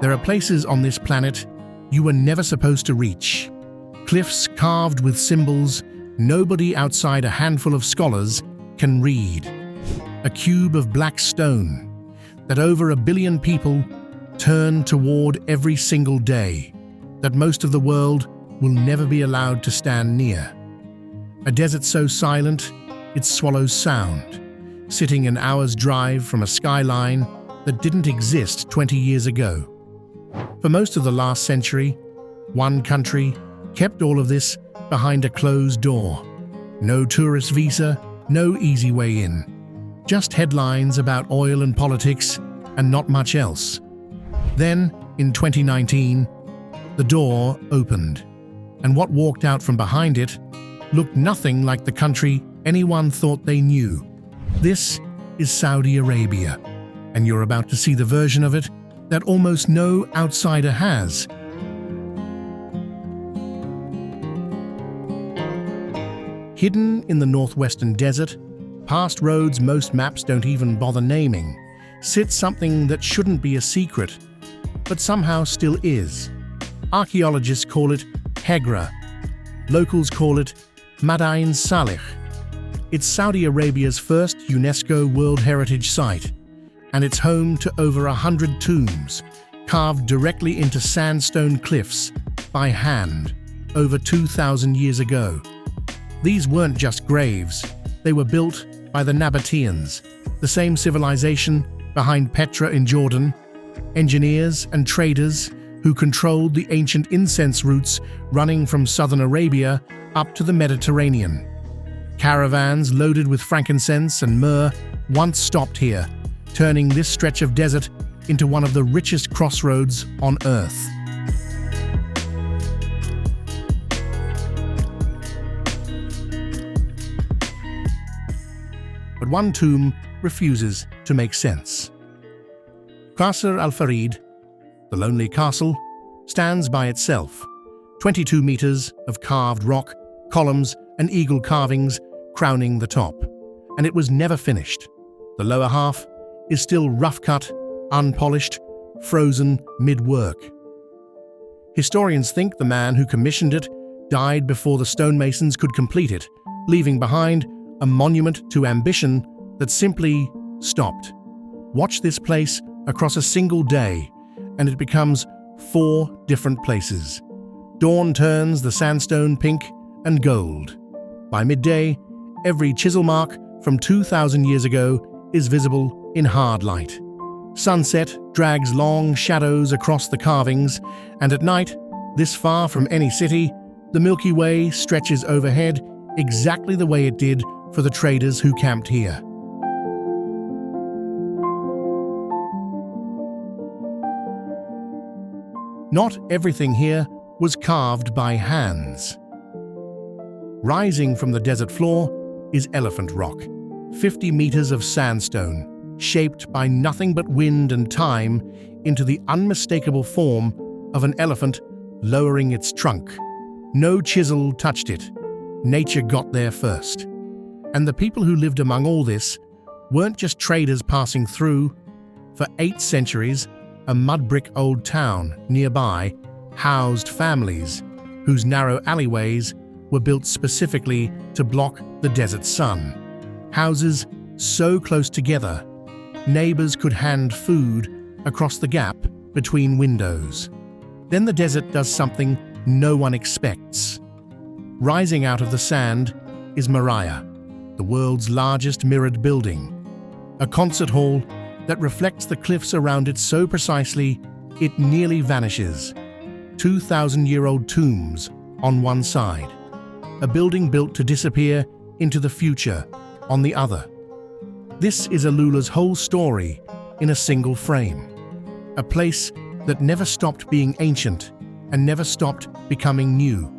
There are places on this planet you were never supposed to reach. Cliffs carved with symbols nobody outside a handful of scholars can read. A cube of black stone that over 1 billion people turn toward every single day, that most of the world will never be allowed to stand near. A desert so silent it swallows sound, sitting an hour's drive from a skyline that didn't exist 20 years ago. For most of the last century, one country kept all of this behind a closed door. No tourist visa, no easy way in. Just headlines about oil and politics and not much else. Then, in 2019, the door opened, and what walked out from behind it looked nothing like the country anyone thought they knew. This is Saudi Arabia, and you're about to see the version of it that almost no outsider has. Hidden in the northwestern desert, past roads most maps don't even bother naming, sits something that shouldn't be a secret, but somehow still is. Archaeologists call it Hegra. Locals call it Madain Salih. It's Saudi Arabia's first UNESCO World Heritage Site, and it's home to over 100 tombs, carved directly into sandstone cliffs by hand over 2,000 years ago. These weren't just graves, they were built by the Nabateans, the same civilization behind Petra in Jordan, engineers and traders who controlled the ancient incense routes running from southern Arabia up to the Mediterranean. Caravans loaded with frankincense and myrrh once stopped here, turning this stretch of desert into one of the richest crossroads on Earth. But one tomb refuses to make sense. Qasr al-Farid, the lonely castle, stands by itself. 22 meters of carved rock, columns and eagle carvings crowning the top. And it was never finished. The lower half is still rough-cut, unpolished, frozen mid-work. Historians think the man who commissioned it died before the stonemasons could complete it, leaving behind a monument to ambition that simply stopped. Watch this place across a single day, and it becomes 4 different places. Dawn turns the sandstone pink and gold. By midday, every chisel mark from 2,000 years ago is visible in hard light. Sunset drags long shadows across the carvings, and at night, this far from any city, the Milky Way stretches overhead exactly the way it did for the traders who camped here. Not everything here was carved by hands. Rising from the desert floor is Elephant Rock, 50 meters of sandstone, shaped by nothing but wind and time into the unmistakable form of an elephant lowering its trunk. No chisel touched it. Nature got there first. And the people who lived among all this weren't just traders passing through. For 8 centuries, a mud-brick old town nearby housed families whose narrow alleyways were built specifically to block the desert sun. Houses so close together, neighbors could hand food across the gap between windows. Then the desert does something no one expects. Rising out of the sand is Moriah, the world's largest mirrored building, a concert hall that reflects the cliffs around it so precisely it nearly vanishes. 2,000-year-old tombs on one side, a building built to disappear into the future on the other. This is Alula's whole story in a single frame, a place that never stopped being ancient and never stopped becoming new.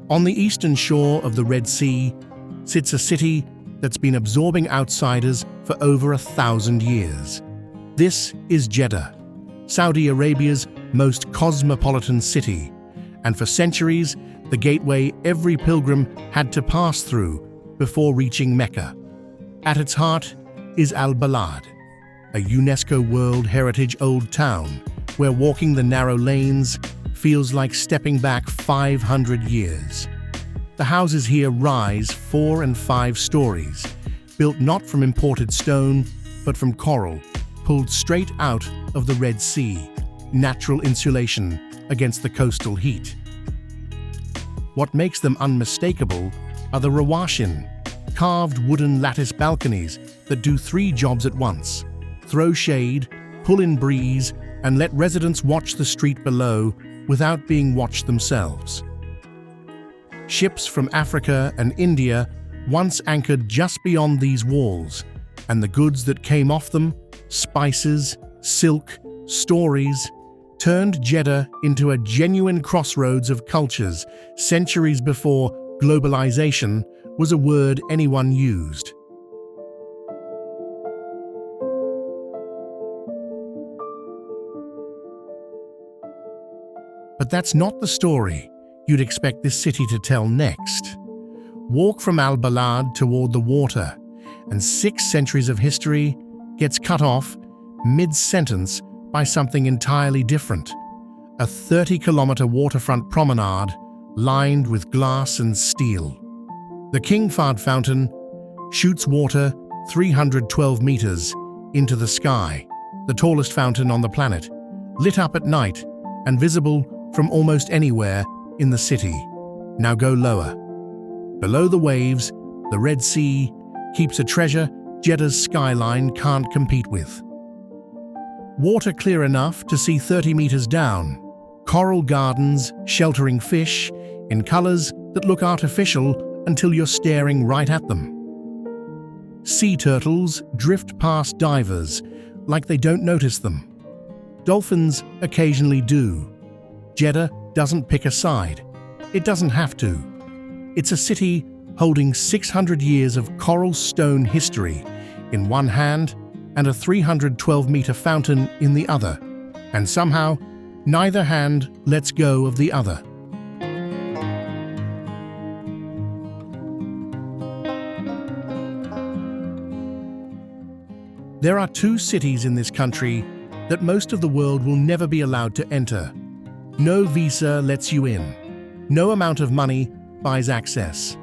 On the eastern shore of the Red Sea sits a city that's been absorbing outsiders for over 1,000 years. This is Jeddah, Saudi Arabia's most cosmopolitan city, and for centuries, the gateway every pilgrim had to pass through before reaching Mecca. At its heart is Al-Balad, a UNESCO World Heritage Old Town where walking the narrow lanes feels like stepping back 500 years. The houses here rise 4 and 5 stories, built not from imported stone, but from coral, pulled straight out of the Red Sea, natural insulation against the coastal heat. What makes them unmistakable are the rawashin, carved wooden lattice balconies that do 3 jobs at once: throw shade, pull in breeze, and let residents watch the street below without being watched themselves. Ships from Africa and India once anchored just beyond these walls, and the goods that came off them, spices, silk, stories, turned Jeddah into a genuine crossroads of cultures centuries before globalization was a word anyone used. But that's not the story you'd expect this city to tell next. Walk from Al-Balad toward the water, and 6 centuries of history gets cut off mid-sentence by something entirely different: a 30-kilometer waterfront promenade lined with glass and steel. The King Fahd Fountain shoots water 312 meters into the sky, the tallest fountain on the planet, lit up at night and visible from almost anywhere in the city. Now go lower. Below the waves, the Red Sea keeps a treasure Jeddah's skyline can't compete with. Water clear enough to see 30 meters down, coral gardens sheltering fish in colors that look artificial until you're staring right at them. Sea turtles drift past divers like they don't notice them. Dolphins occasionally do. Jeddah doesn't pick a side. It doesn't have to. It's a city holding 600 years of coral stone history in one hand and a 312-meter fountain in the other, and somehow neither hand lets go of the other. There are 2 cities in this country that most of the world will never be allowed to enter. No visa lets you in. No amount of money buys access.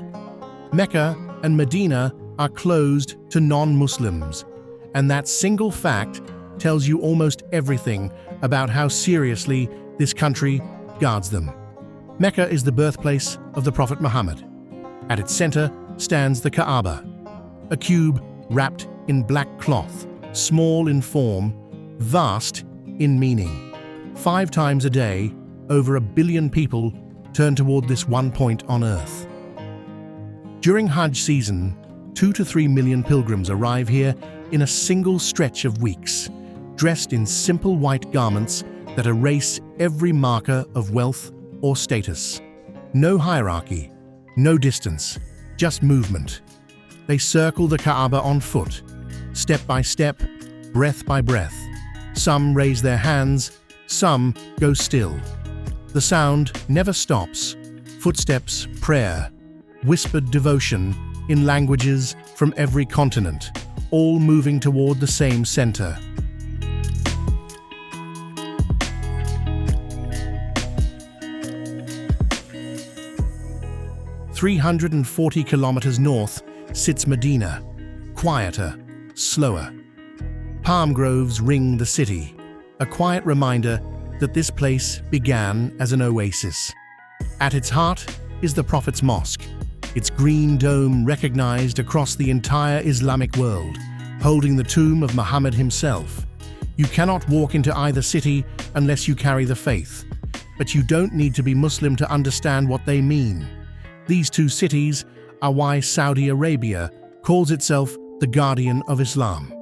Mecca and Medina are closed to non-Muslims, and that single fact tells you almost everything about how seriously this country guards them. Mecca is the birthplace of the Prophet Muhammad. At its center stands the Kaaba, a cube wrapped in black cloth, small in form, vast in meaning. 5 times a day, over 1 billion people turn toward this one point on earth. During Hajj season, 2 to 3 million pilgrims arrive here in a single stretch of weeks, dressed in simple white garments that erase every marker of wealth or status. No hierarchy, no distance, just movement. They circle the Kaaba on foot, step by step, breath by breath. Some raise their hands, some go still. The sound never stops. Footsteps, prayer, whispered devotion in languages from every continent, all moving toward the same center. "340 kilometers north sits Medina, quieter, slower. Palm groves ring the city, a quiet reminder that this place began as an oasis. At its heart is the Prophet's Mosque, its green dome recognized across the entire Islamic world, holding the tomb of Muhammad himself. You cannot walk into either city unless you carry the faith, but you don't need to be Muslim to understand what they mean. These 2 cities are why Saudi Arabia calls itself the guardian of Islam.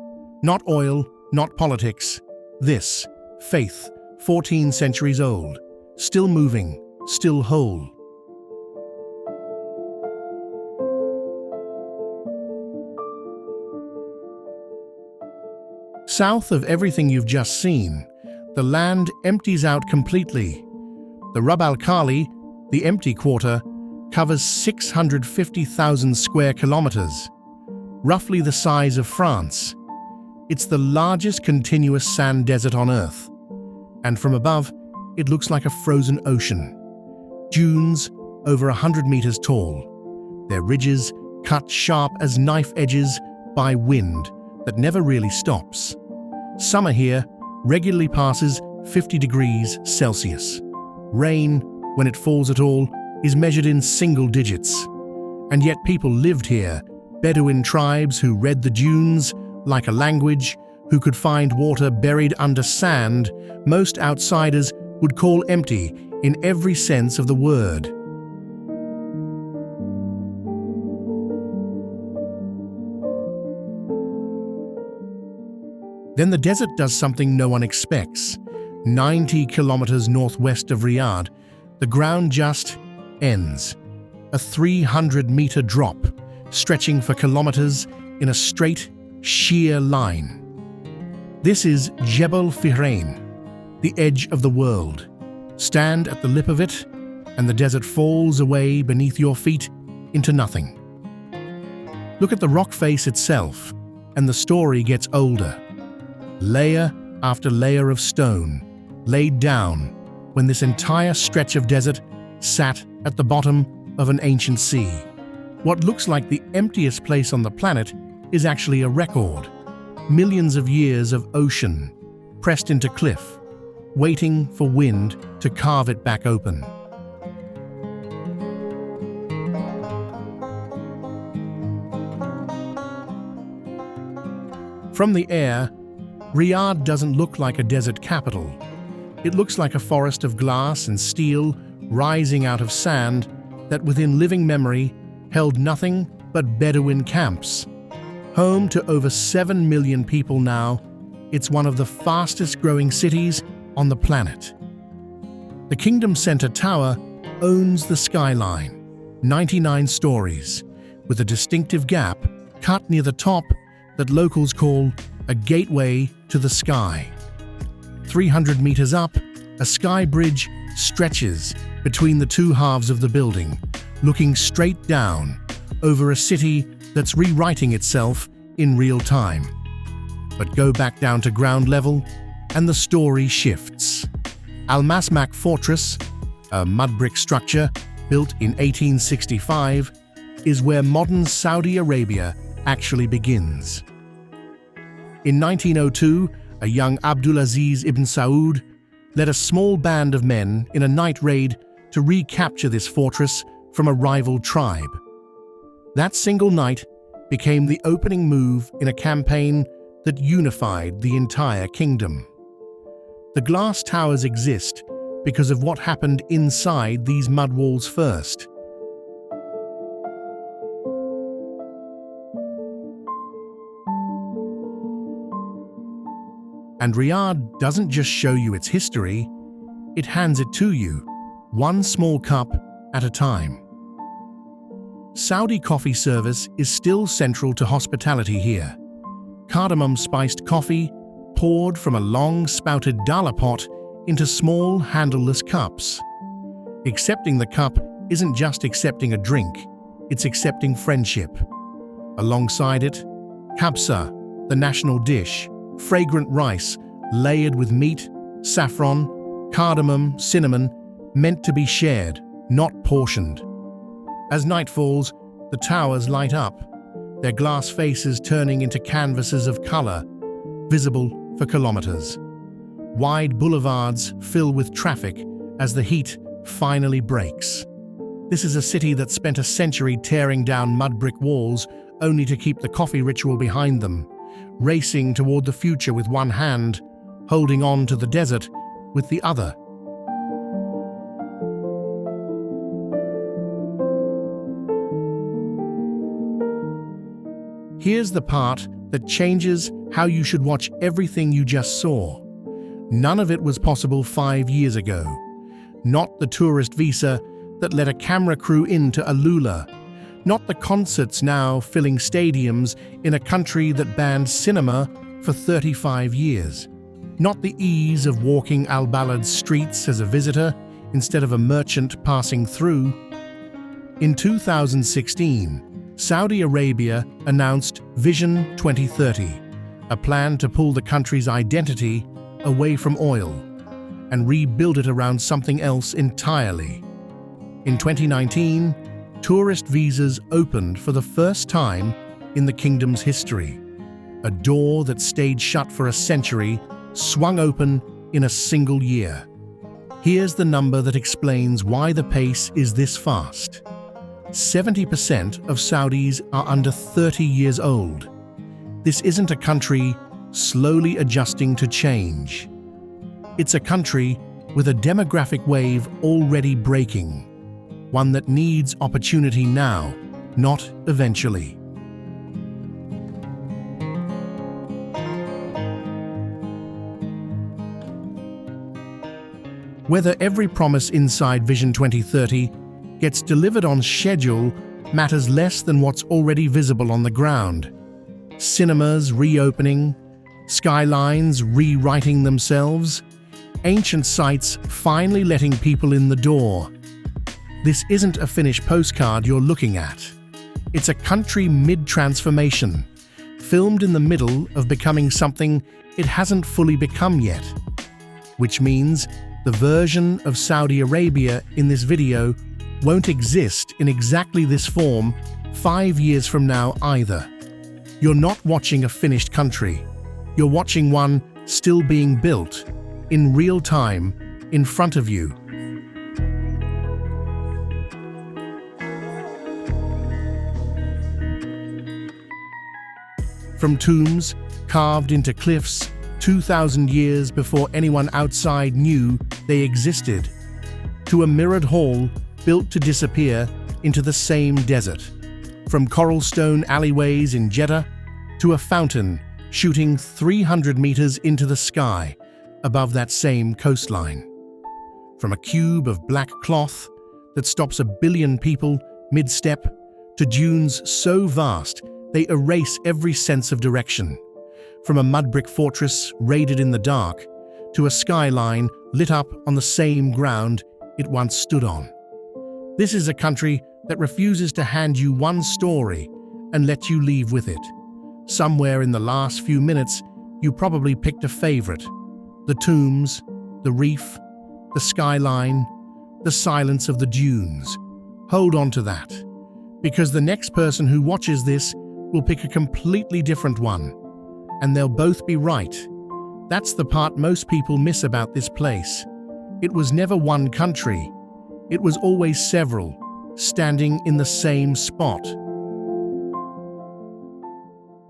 Not oil, not politics. This, faith, 14 centuries old, still moving, still whole. South of everything you've just seen, the land empties out completely. The Rub al-Khali, the empty quarter, covers 650,000 square kilometers, roughly the size of France. It's the largest continuous sand desert on Earth, and from above, it looks like a frozen ocean. Dunes over 100 meters tall, their ridges cut sharp as knife edges by wind that never really stops. Summer here regularly passes 50 degrees Celsius. Rain, when it falls at all, is measured in single digits. And yet people lived here, Bedouin tribes who read the dunes like a language, who could find water buried under sand most outsiders would call empty in every sense of the word. Then the desert does something no one expects. 90 kilometers northwest of Riyadh, the ground just ends. A 300-meter drop, stretching for kilometers in a straight, sheer line. This is Jebel Fihrain, the edge of the world. Stand at the lip of it, and the desert falls away beneath your feet into nothing. Look at the rock face itself, and the story gets older. Layer after layer of stone, laid down when this entire stretch of desert sat at the bottom of an ancient sea. What looks like the emptiest place on the planet is actually a record. Millions of years of ocean pressed into cliff, waiting for wind to carve it back open. From the air, Riyadh doesn't look like a desert capital. It looks like a forest of glass and steel rising out of sand that within living memory held nothing but Bedouin camps. Home to over 7 million people now, it's one of the fastest growing cities on the planet. The Kingdom Center Tower owns the skyline, 99 stories, with a distinctive gap cut near the top that locals call a gateway to the sky. 300 meters up, a sky bridge stretches between the two halves of the building, looking straight down over a city that's rewriting itself in real time. But go back down to ground level, and the story shifts. Al Masmak Fortress, a mud brick structure built in 1865, is where modern Saudi Arabia actually begins. In 1902, a young Abdulaziz ibn Saud led a small band of men in a night raid to recapture this fortress from a rival tribe. That single night became the opening move in a campaign that unified the entire kingdom. The glass towers exist because of what happened inside these mud walls first. And Riyadh doesn't just show you its history, it hands it to you, one small cup at a time. Saudi coffee service is still central to hospitality here. Cardamom-spiced coffee poured from a long-spouted dala pot into small, handleless cups. Accepting the cup isn't just accepting a drink, it's accepting friendship. Alongside it, kabsa, the national dish, fragrant rice layered with meat, saffron, cardamom, cinnamon, meant to be shared, not portioned. As night falls, the towers light up, their glass faces turning into canvases of color, visible for kilometers. Wide boulevards fill with traffic as the heat finally breaks. This is a city that spent a century tearing down mud brick walls only to keep the coffee ritual behind them, racing toward the future with one hand, holding on to the desert with the other. Here's the part that changes how you should watch everything you just saw. None of it was possible 5 years ago. Not the tourist visa that let a camera crew into Alula. Not the concerts now filling stadiums in a country that banned cinema for 35 years. Not the ease of walking Al Balad's streets as a visitor instead of a merchant passing through. In 2016, Saudi Arabia announced Vision 2030, a plan to pull the country's identity away from oil and rebuild it around something else entirely. In 2019, tourist visas opened for the first time in the kingdom's history. A door that stayed shut for a century swung open in a single year. Here's the number that explains why the pace is this fast. 70% of Saudis are under 30 years old. This isn't a country slowly adjusting to change. It's a country with a demographic wave already breaking, one that needs opportunity now, not eventually. Whether every promise inside Vision 2030 gets delivered on schedule matters less than what's already visible on the ground. Cinemas reopening, skylines rewriting themselves, ancient sites finally letting people in the door. This isn't a finished postcard you're looking at. It's a country mid-transformation, filmed in the middle of becoming something it hasn't fully become yet. Which means the version of Saudi Arabia in this video won't exist in exactly this form 5 years from now either. You're not watching a finished country. You're watching one still being built, in real time, in front of you. From tombs carved into cliffs 2,000 years before anyone outside knew they existed, to a mirrored hall built to disappear into the same desert. From coral stone alleyways in Jeddah to a fountain shooting 300 meters into the sky above that same coastline. From a cube of black cloth that stops 1 billion people mid-step to dunes so vast they erase every sense of direction. From a mud brick fortress raided in the dark to a skyline lit up on the same ground it once stood on. This is a country that refuses to hand you one story and let you leave with it. Somewhere in the last few minutes, you probably picked a favorite. The tombs, the reef, the skyline, the silence of the dunes. Hold on to that, because the next person who watches this will pick a completely different one, and they'll both be right. That's the part most people miss about this place. It was never one country. It was always several, standing in the same spot.